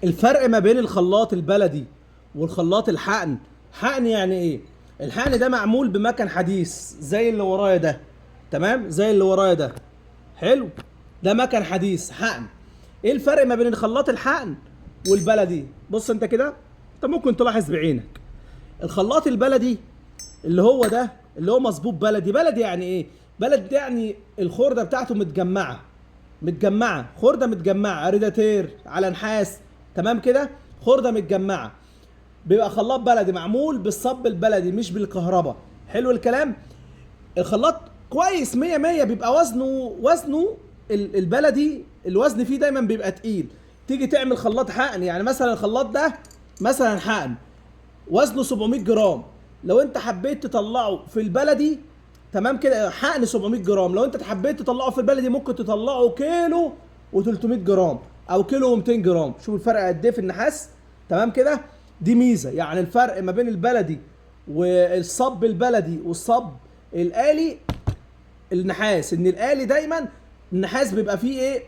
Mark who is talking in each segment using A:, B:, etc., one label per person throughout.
A: الفرق ما بين الخلاط البلدي والخلاط الحقن. حقن يعني ايه؟ الحقن ده معمول بمكن حديث زي اللي ورايا ده. تمام، زي اللي ورايا ده. حلو. ده مكن حديث حقن. ايه الفرق ما بين الخلاط الحقن والبلدي؟ بص انت كده، انت ممكن تلاحظ بعينك الخلاط البلدي اللي هو ده، اللي هو مظبوط بلدي. بلدي يعني ايه؟ بلدي يعني الخرده بتاعته متجمعه خرده متجمعه اريداتير على نحاس. تمام كده، خرده متجمعه. بيبقى خلاط بلدي معمول بالصب البلدي مش بالكهرباء. حلو الكلام. الخلاط كويس 100 100، بيبقى وزنه البلدي الوزن فيه دايما بيبقى تقيل. تيجي تعمل خلاط حقن، يعني مثلا الخلاط ده مثلا حقن وزنه 700 جرام. لو انت حبيت تطلعه في البلدي، تمام كده، حقن 700 جرام، لو انت حبيت تطلعه في البلدي ممكن تطلعه كيلو و300 جرام او كيلو و200 جرام. شوف الفرق قد ايه في النحاس. تمام كده. دي ميزه، يعني الفرق ما بين البلدي والصب البلدي والصب الآلي. النحاس ان الآلي دايما النحاس بيبقى فيه ايه؟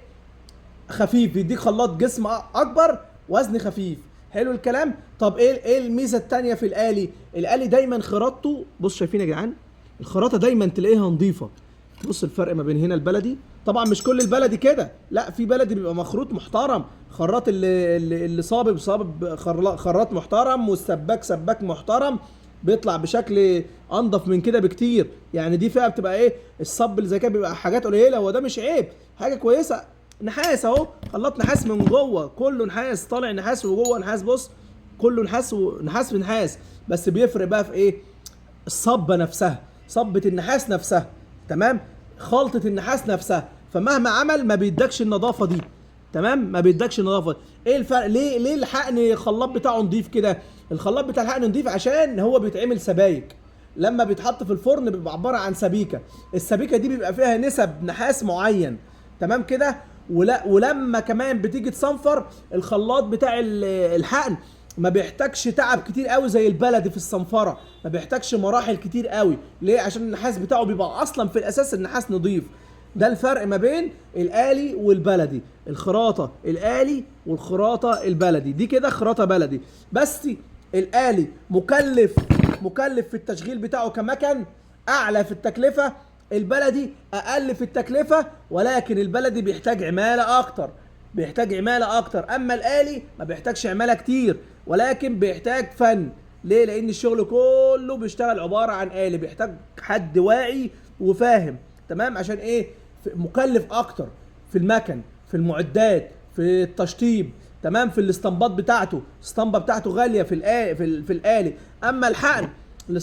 A: خفيف، بيديك خلاط جسم اكبر، وزن خفيف. حلو الكلام. طب ايه الميزه التانيه في الآلي؟ الآلي دايما خراطته، بص شايفين يا جدعان، الخراطه دايما تلاقيها نظيفه. بص الفرق ما بين هنا البلدي، طبعا مش كل البلدي كده، لا، في بلدي بيبقى مخروط محترم، خراط اللي صابب خراط محترم، والسباك سباك محترم، بيطلع بشكل انضف من كده بكتير. يعني دي فئه بتبقى ايه؟ الصب اللي زي كده بيبقى حاجات قليله، وده مش عيب، حاجه كويسه. نحاس اهو، خلاط نحاس من جوه، كله نحاس، طالع نحاس وجوه نحاس. بص كله نحاس ونحاس في نحاس. بس بيفرق بقى في ايه؟ الصبه نفسها، صبه النحاس نفسها. تمام، خلطه النحاس نفسها. فمهما عمل ما بيدكش النظافه دي. تمام، ما بيدكش النظافه. ايه الفرق؟ ليه الحقن الخلاط بتاعه نضيف كده؟ الخلاط بتاع الحقن نضيف عشان هو بيتعمل سبايك. لما بيتحط في الفرن بيبقى عباره عن سبيكه. السبيكه دي بيبقى فيها نسب نحاس معين. تمام كده. ولما كمان بتيجي تصنفر الخلاط بتاع الحقن، ما بيحتاجش تعب كتير قوي زي البلدي في الصنفره، ما بيحتاجش مراحل كتير قوي. ليه؟ عشان النحاس بتاعه بيبقى اصلا في الاساس النحاس نضيف. ده الفرق ما بين الآلي والبلدي. الخراطة الآلي والخراطة البلدي، دي كده خراطة بلدي. بس الآلي مكلف في التشغيل بتاعه كمكن، أعلى في التكلفة. البلدي أقل في التكلفة، ولكن البلدي بيحتاج عمالة أكتر. أما الآلي ما بيحتاجش عمالة كتير، ولكن بيحتاج فن. ليه؟ لأن الشغل كله بيشتغل عبارة عن آلي، بيحتاج حد واعي وفاهم. تمام، عشان ايه؟ مكلف اكتر في المكن، في المعدات، في التشطيب. تمام، في الاسطمبات بتاعته، الاسطمبه بتاعته غاليه في الآلي. اما الحقن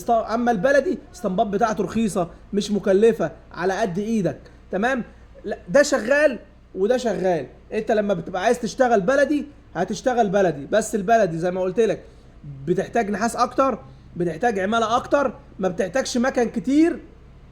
A: اما البلدي الاسطمبات بتاعته رخيصه، مش مكلفه، على قد ايدك. تمام. لا، ده شغال وده شغال. انت لما بتبقى عايز تشتغل بلدي هتشتغل بلدي، بس البلدي زي ما قلت لك بتحتاج نحاس اكتر، بتحتاج عماله اكتر، ما بتحتاجش مكن كتير.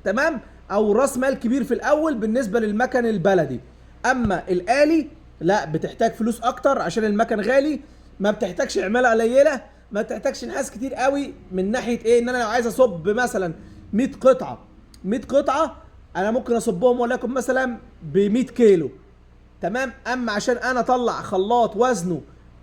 A: تمام، او راس مال كبير في الاول بالنسبه للمكن البلدي. اما الآلي لا، بتحتاج فلوس اكتر عشان المكن غالي، ما بتحتاجش عماله قليله، ما بتحتاجش نحاس كتير قوي. من ناحيه ايه؟ ان انا لو عايز اصب مثلا 100 قطعه، 100 قطعه انا ممكن اصبهم وليكن مثلا ب 100 كيلو. تمام. اما عشان انا اطلع خلاط وزنه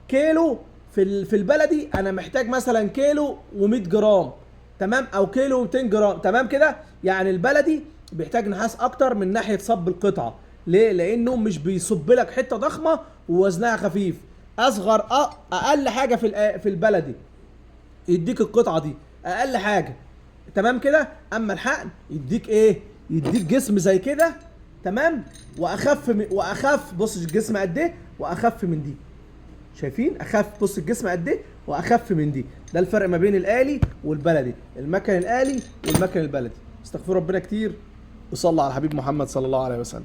A: كيلو في البلدي، انا محتاج مثلا كيلو و100 جرام. تمام، او كيلو و200 جرام. تمام كده. يعني البلدي بيحتاج نحاس اكتر من ناحيه صب القطعه. ليه؟ لانه مش بيصب لك حته ضخمه ووزنها خفيف. اقل حاجه في البلدي يديك القطعه دي اقل حاجه. تمام كده. اما الحقن يديك ايه؟ يديك جسم زي كده. تمام. واخف. بص الجسم قد ايه واخف من دي. شايفين؟ اخف. بص الجسم قد ايه واخف من دي. ده الفرق ما بين الآلي والبلدي، المكن الآلي والمكن البلدي. استغفر ربنا كتير وصلى على الحبيب محمد صلى الله عليه وسلم.